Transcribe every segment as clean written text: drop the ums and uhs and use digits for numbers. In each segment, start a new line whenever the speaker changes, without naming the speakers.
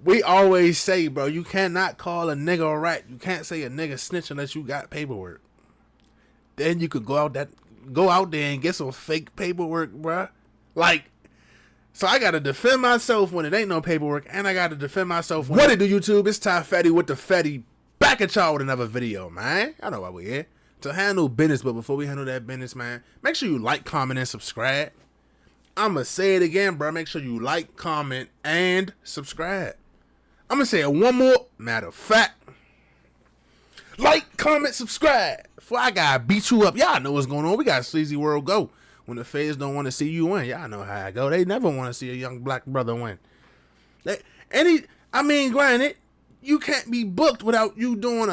we always say, bro, you cannot call a nigga a rat. You can't say a nigga snitch unless you got paperwork. Then you could go out there and get some fake paperwork, bro. Like, so I gotta defend myself when it ain't no paperwork, and I gotta defend myself when... What it do, YouTube? It's Ty Fetty with the Fetty. Back at y'all with another video, man. I know why we here. To handle business, but before we handle that business, man, make sure you like, comment, and subscribe. I'ma say it again, bro. Make sure you like, comment, and subscribe. I'm gonna say it one more. Matter of fact, like, comment, subscribe. Before I gotta beat you up, y'all know what's going on. We got SleazyWorld Go. When the feds don't want to see you win, y'all know how I go. They never want to see a young black brother win. Granted, you can't be booked without you doing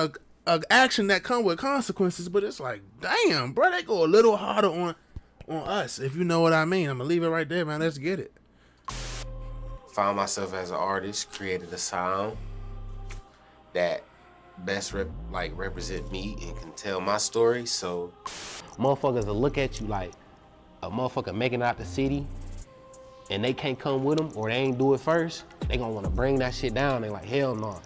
a action that come with consequences. But it's like, damn, bro, they go a little harder on us, if you know what I mean. I'm gonna leave it right there, man. Let's get it.
Found myself as an artist, created a sound that best represent me and can tell my story. So
motherfuckers will look at you like a motherfucker making it out the city and they can't come with them or they ain't do it first. They gonna wanna bring that shit down. They like, hell no.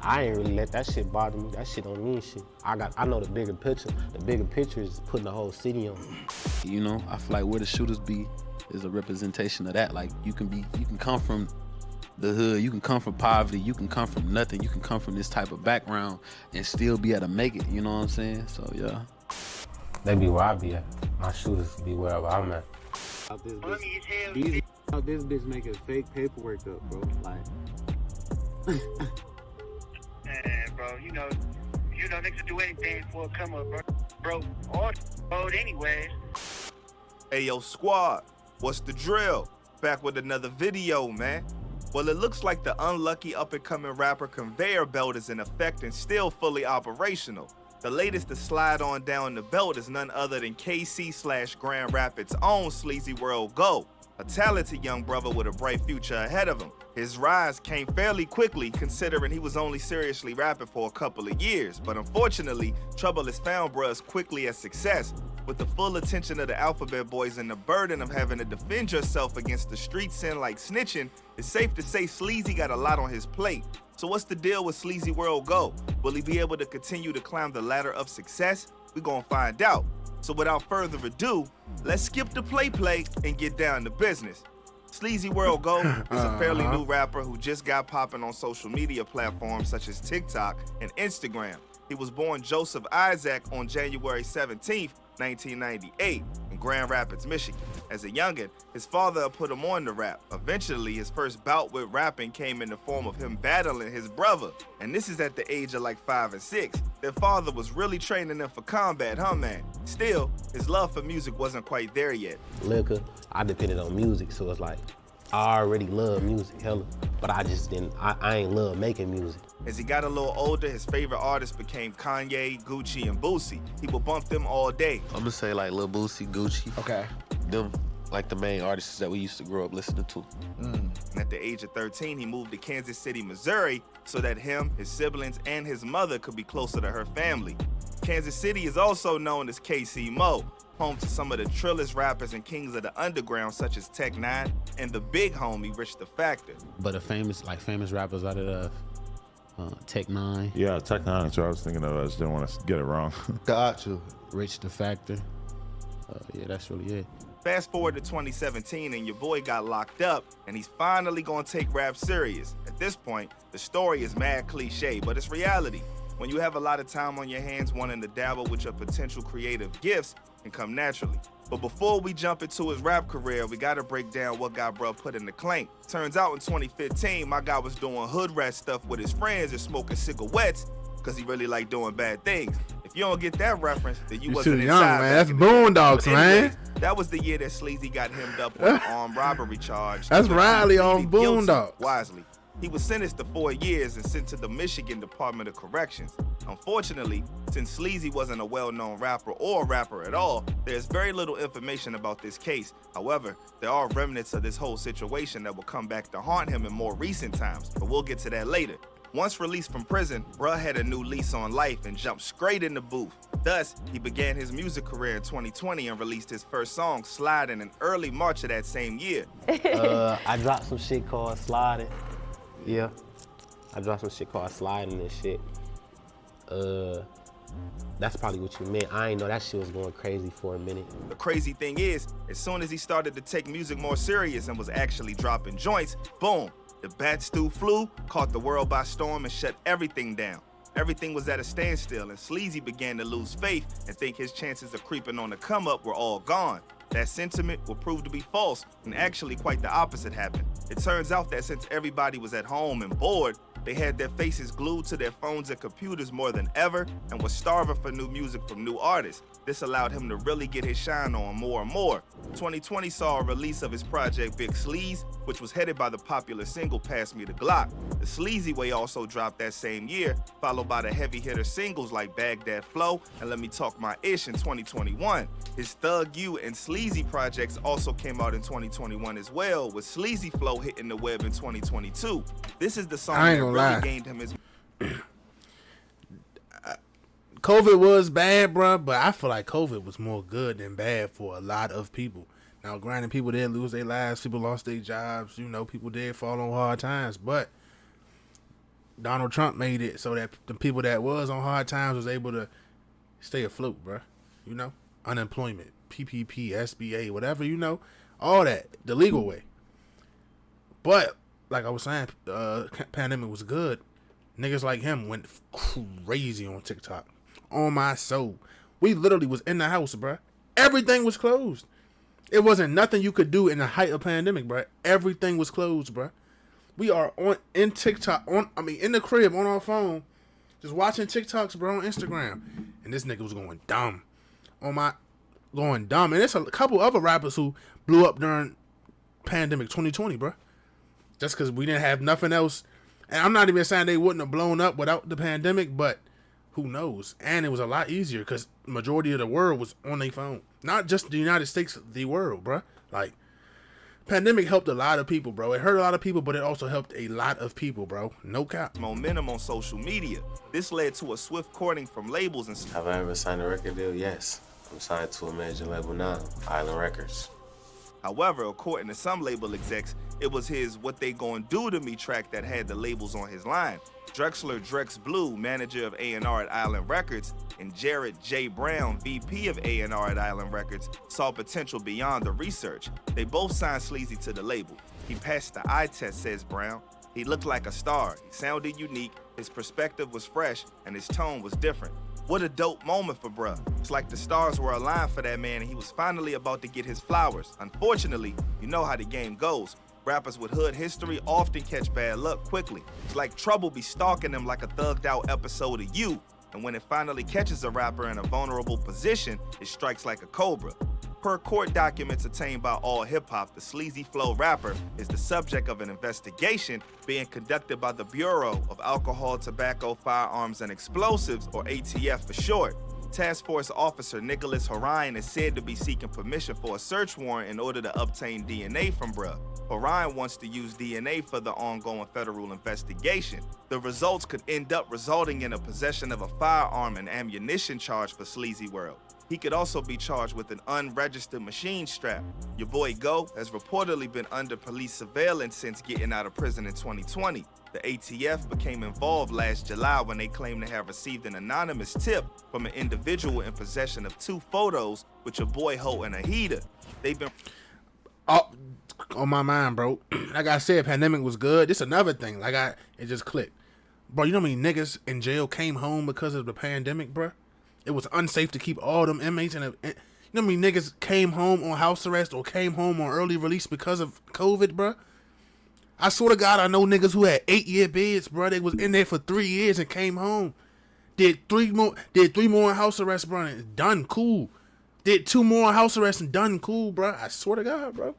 I ain't really let that shit bother me. That shit don't mean shit. I know the bigger picture. The bigger picture is putting the whole city on.
You know, I feel like where the shooters be is a representation of that. Like you can come from the hood, you can come from poverty, you can come from nothing, you can come from this type of background and still be able to make it, you know what I'm saying? So yeah.
They be where I be at. My shooters be wherever I'm at.
This bitch making fake paperwork up, bro. Like,
man, bro, you know, niggas do anything for a come up, bro. Or road anyways.
Hey, yo, squad, what's the drill? Back with another video, man. Well, it looks like the unlucky up-and-coming rapper conveyor belt is in effect and still fully operational. The latest to slide on down the belt is none other than KC/Grand Rapids' own SleazyWorld Go, a talented young brother with a bright future ahead of him. His rise came fairly quickly considering he was only seriously rapping for a couple of years, but unfortunately, trouble has found bruh as quickly as success. With the full attention of the Alphabet Boys and the burden of having to defend yourself against the street sin like snitching, it's safe to say Sleazy got a lot on his plate. So what's the deal with SleazyWorld Go? Will he be able to continue to climb the ladder of success? We're gonna find out. So without further ado, let's skip the play and get down to business. SleazyWorld Go is a fairly new rapper who just got popping on social media platforms such as TikTok and Instagram. He was born Joseph Isaac on January 17th, 1998 in Grand Rapids, Michigan. As a youngin', his father put him on to rap. Eventually, his first bout with rapping came in the form of him battling his brother. And this is at the age of like 5 and 6. Their father was really training them for combat, huh, man? Still, his love for music wasn't quite there yet.
Liquor, I depended on music, so it's like, I already love music, hella, but I just didn't, I ain't love making music.
As he got a little older, his favorite artists became Kanye, Gucci, and Boosie. He would bump them all day.
I'm gonna say like Lil Boosie, Gucci.
Okay.
Them like the main artists that we used to grow up listening to.
And at the age of 13, he moved to Kansas City, Missouri, so that him, his siblings, and his mother could be closer to her family. Kansas City is also known as KC Mo, home to some of the trillest rappers and kings of the underground such as Tech 9 and the big homie Rich the Factor.
But the famous rappers out of the Tech 9.
Yeah, Tech 9 is what I was thinking of. I just didn't want to get it wrong.
Got you.
Rich the Factor. Yeah, that's really it.
Fast forward to 2017 and your boy got locked up and he's finally gonna take rap serious. At this point, the story is mad cliche, but it's reality. When you have a lot of time on your hands wanting to dabble with your potential creative gifts can come naturally. But before we jump into his rap career, we gotta break down what got bruh put in the clank. Turns out in 2015, my guy was doing hood rat stuff with his friends and smoking cigarettes because he really liked doing bad things. If you don't get that reference, then you wasn't
too young,
inside.
man. That's Boondocks,
anyways,
man.
That was the year that Sleazy got hemmed up on an armed robbery charge.
That's
to which
Riley
he
on
pleaded guilty
Boondocks.
Wisely. He was sentenced to 4 years and sent to the Michigan Department of Corrections. Unfortunately, since Sleazy wasn't a well-known rapper or a rapper at all, there's very little information about this case. However, there are remnants of this whole situation that will come back to haunt him in more recent times, but we'll get to that later. Once released from prison, bruh had a new lease on life and jumped straight in the booth. Thus, he began his music career in 2020 and released his first song, Sliding, in early March of that same year.
I dropped some shit called Sliding. Yeah. I dropped some shit called Sliding and shit. That's probably what you meant. I ain't know that shit was going crazy for a minute.
The crazy thing is, as soon as he started to take music more serious and was actually dropping joints, boom, the bat stew flu, caught the world by storm and shut everything down. Everything was at a standstill, and Sleazy began to lose faith and think his chances of creeping on the come up were all gone. That sentiment will prove to be false, and actually quite the opposite happened. It turns out that since everybody was at home and bored, they had their faces glued to their phones and computers more than ever and was starving for new music from new artists. This allowed him to really get his shine on more and more. 2020 saw a release of his project Big Sleaze, which was headed by the popular single Pass Me the Glock. The Sleazy Way also dropped that same year, followed by the heavy hitter singles like Baghdad Flow and Let Me Talk My Ish in 2021. His Thug You and Sleazy projects also came out in 2021 as well, with Sleazy Flow hitting the web in 2022. This is the song that really gained him his...
COVID was bad, bro, but I feel like COVID was more good than bad for a lot of people. Now, granted, people did lose their lives, people lost their jobs, you know, people did fall on hard times, but Donald Trump made it so that the people that was on hard times was able to stay afloat, bro. You know, unemployment, PPP, SBA, whatever, you know, all that, the legal way. But, like I was saying, pandemic was good. Niggas like him went crazy on TikTok. On my soul. We literally was in the house, bruh. Everything was closed. It wasn't nothing you could do in the height of pandemic, bruh. Everything was closed, bruh. We are in TikTok, in the crib, on our phone, just watching TikToks, bro, on Instagram. And this nigga was going dumb. Going dumb. And there's a couple other rappers who blew up during pandemic 2020, bruh. Just because we didn't have nothing else. And I'm not even saying they wouldn't have blown up without the pandemic, but who knows? And it was a lot easier because majority of the world was on their phone. Not just the United States, the world, bro. Like, pandemic helped a lot of people, bro. It hurt a lot of people, but it also helped a lot of people, bro. No cap.
Momentum on social media. This led to a swift courting from labels and stuff.
Have I ever signed a record deal? Yes. I'm signed to a major label now, Island Records.
However, according to some label execs, it was his What They Gon' Do To Me track that had the labels on his line. Drexler Drex Blue, manager of A&R at Island Records, and Jared J. Brown, VP of A&R at Island Records, saw potential beyond the research. They both signed Sleazy to the label. He passed the eye test, says Brown. He looked like a star. He sounded unique, his perspective was fresh, and his tone was different. What a dope moment for bruh. It's like the stars were aligned for that man and he was finally about to get his flowers. Unfortunately, you know how the game goes. Rappers with hood history often catch bad luck quickly. It's like trouble be stalking them like a thugged out episode of You. And when it finally catches a rapper in a vulnerable position, it strikes like a cobra. Per court documents obtained by All Hip Hop, the Sleazy Flow rapper is the subject of an investigation being conducted by the Bureau of Alcohol, Tobacco, Firearms, and Explosives, or ATF for short. Task Force Officer Nicholas Horion is said to be seeking permission for a search warrant in order to obtain DNA from bruh. Horion wants to use DNA for the ongoing federal investigation. The results could end up resulting in a possession of a firearm and ammunition charge for SleazyWorld. He could also be charged with an unregistered machine strap. Your boy Go has reportedly been under police surveillance since getting out of prison in 2020. The ATF became involved last July when they claimed to have received an anonymous tip from an individual in possession of 2 photos with your boy holding a heater. They've been...
On my mind, bro. Like I said, pandemic was good. This another thing. It just clicked. Bro, you know how many niggas in jail came home because of the pandemic, bro? It was unsafe to keep all them inmates you know how many niggas came home on house arrest or came home on early release because of COVID, bro? I swear to God, I know niggas who had 8-year bids, bro. They was in there for 3 years and came home. Did three more house arrests, bro, and done, cool. Did 2 more house arrests and done, cool, bro. I swear to God, bro.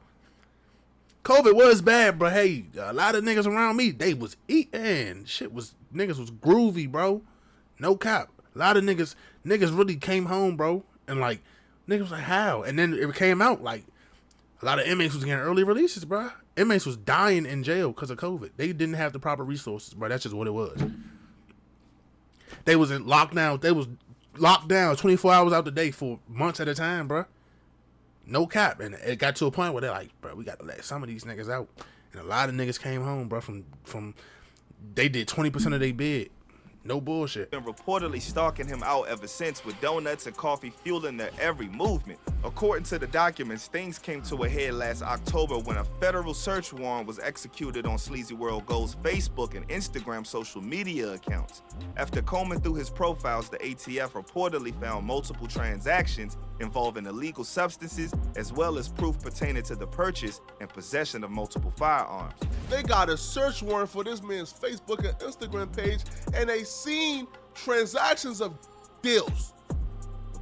COVID was bad, bro. Hey, a lot of niggas around me, they was eating. Niggas was groovy, bro. No cap. A lot of niggas really came home, bro. And like, niggas was like, how? And then it came out like, a lot of inmates was getting early releases, bro. Inmates was dying in jail because of COVID. They didn't have the proper resources, bro. That's just what it was. They was in lockdown. They was locked down 24 hours out the day for months at a time, bro. No cap. And it got to a point where they're like, bro, we got to let some of these niggas out. And a lot of niggas came home, bro, from they did 20% of their bid. No bullshit.
Been reportedly stalking him out ever since, with donuts and coffee fueling their every movement. According to the documents, things came to a head last October when a federal search warrant was executed on SleazyWorld Go's Facebook and Instagram social media accounts. After combing through his profiles, the ATF reportedly found multiple transactions involving illegal substances, as well as proof pertaining to the purchase and possession of multiple firearms.
They got a search warrant for this man's Facebook and Instagram page, and they seen transactions of deals,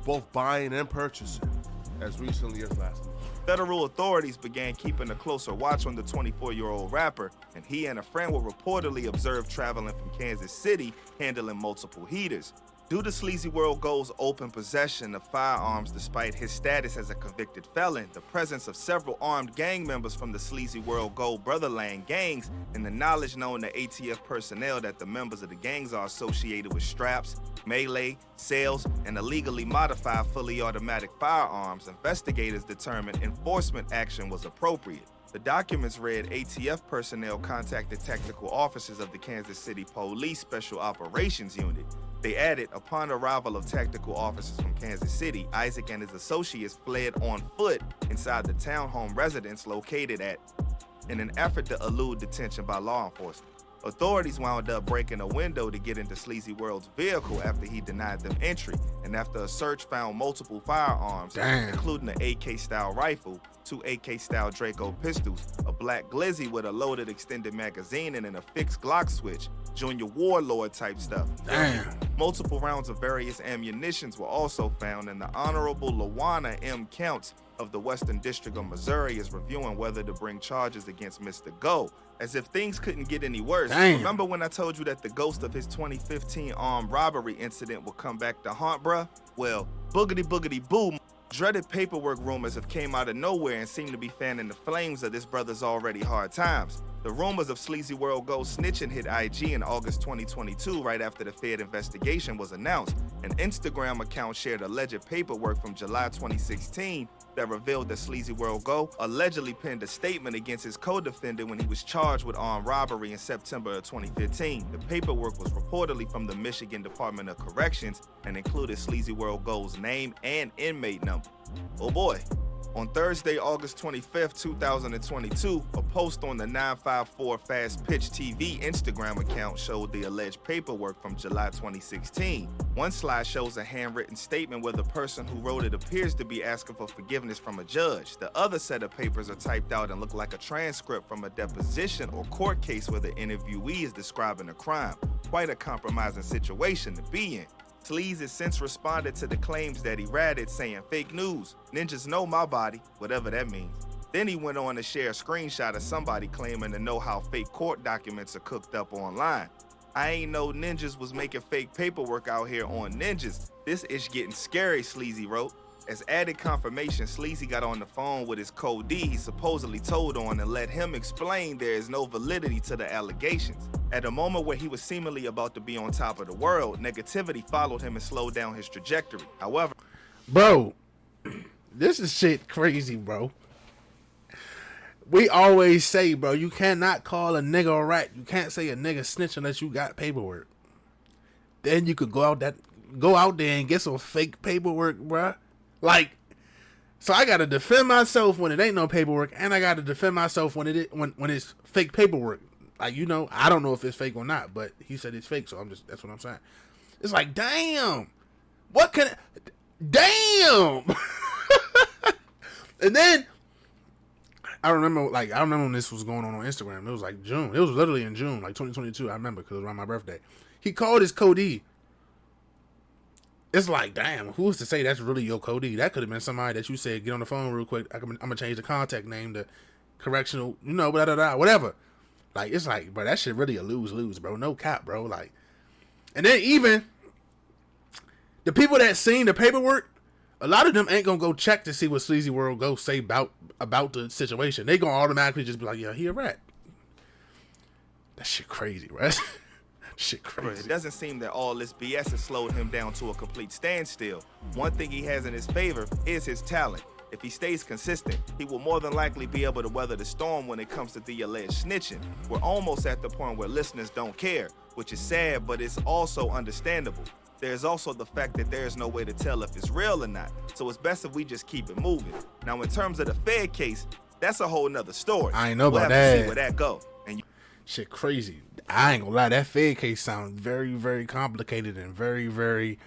both buying and purchasing, as recently as last month.
Federal authorities began keeping a closer watch on the 24-year-old rapper, and he and a friend were reportedly observed traveling from Kansas City, handling multiple heaters. Due to SleazyWorld Go's open possession of firearms despite his status as a convicted felon, the presence of several armed gang members from the SleazyWorld Go Brotherland gangs, and the knowledge known to ATF personnel that the members of the gangs are associated with straps, melee, sales, and illegally modified fully automatic firearms, investigators determined enforcement action was appropriate. The documents read ATF personnel contacted tactical officers of the Kansas City Police Special Operations Unit. They added, upon arrival of tactical officers from Kansas City, Isaac and his associates fled on foot inside the townhome residence located at, in an effort to elude detention by law enforcement. Authorities wound up breaking a window to get into SleazyWorld's vehicle after he denied them entry, and after a search found multiple firearms, including an AK-style rifle, 2 AK-style Draco pistols, a black glizzy with a loaded extended magazine and a fixed Glock switch, Junior Warlord type stuff. Multiple rounds of various ammunitions were also found, and the Honorable Lawana M. Counts of the Western District of Missouri is reviewing whether to bring charges against Mr. Go. As if things couldn't get any worse. Remember when I told you that the ghost of his 2015 armed robbery incident would come back to haunt, bruh? Well, boogity boogity boo, dreaded paperwork rumors have came out of nowhere and seem to be fanning the flames of this brother's already hard times. The rumors of SleazyWorld Go snitching hit IG in August 2022, right after the Fed investigation was announced. An Instagram account shared alleged paperwork from July 2016 that revealed that SleazyWorld Go allegedly penned a statement against his co-defendant when he was charged with armed robbery in September of 2015. The paperwork was reportedly from the Michigan Department of Corrections and included SleazyWorld Go's name and inmate number. Oh boy. On Thursday, August 25th, 2022, a post on the 954 Fast Pitch TV Instagram account showed the alleged paperwork from July 2016. One slide shows a handwritten statement where the person who wrote it appears to be asking for forgiveness from a judge. The other set of papers are typed out and look like a transcript from a deposition or court case where the interviewee is describing a crime. Quite a compromising situation to be in. Sleaze has since responded to the claims that he ratted, saying, "Fake news. Ninjas know my body," whatever that means. Then he went on to share a screenshot of somebody claiming to know how fake court documents are cooked up online. "I ain't know ninjas was making fake paperwork out here on ninjas. This ish getting scary," Sleazy wrote. As added confirmation, Sleazy got on the phone with his co-D he supposedly told on and let him explain there is no validity to the allegations. At a moment where he was seemingly about to be on top of the world, negativity followed him and slowed down his trajectory. However,
bro, this is shit crazy, bro. We always say, bro, you cannot call a nigga a rat. You can't say a nigga snitch unless you got paperwork. Then you could go out there and get some fake paperwork, bro. Like, so I gotta defend myself when it ain't no paperwork, and I gotta defend myself when it's fake paperwork. Like, you know, I don't know if it's fake or not, but he said it's fake, so that's what I'm saying. It's like, damn, damn. And then I remember when this was going on Instagram. It was like June. It was literally in June, like 2022. I remember because it was around my birthday. He called his co-D. It's like, damn, who's to say that's really your co-D? That could have been somebody that you said, get on the phone real quick. I'm gonna change the contact name to correctional, you know, blah, blah, blah, whatever. Like, it's like, bro, that shit really a lose-lose, bro. No cap, bro. Like, and then even the people that seen the paperwork, a lot of them ain't gonna go check to see what SleazyWorld Go say about the situation. They gonna automatically just be like, yeah, he a rat. That shit crazy, right? Shit crazy.
It doesn't seem that all this BS has slowed him down to a complete standstill. One thing he has in his favor is his talent. If he stays consistent, he will more than likely be able to weather the storm when it comes to the alleged snitching. We're almost at the point where listeners don't care, which is sad, but it's also understandable. There's also the fact that there's no way to tell if it's real or not, so it's best if we just keep it moving. Now, in terms of the Fed case, that's a whole nother story.
I ain't know
We'll
about
have to
that.
see where that go. And
Shit crazy. I ain't gonna lie, that Fed case sounds very, very complicated and very, very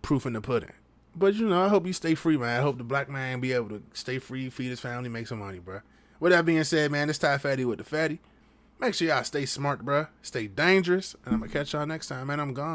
proof in the pudding. But, you know, I hope you stay free, man. I hope the black man be able to stay free, feed his family, make some money, bro. With that being said, man, it's Ty Fatty with the Fatty. Make sure y'all stay smart, bro. Stay dangerous. And I'm going to catch y'all next time, man. I'm gone.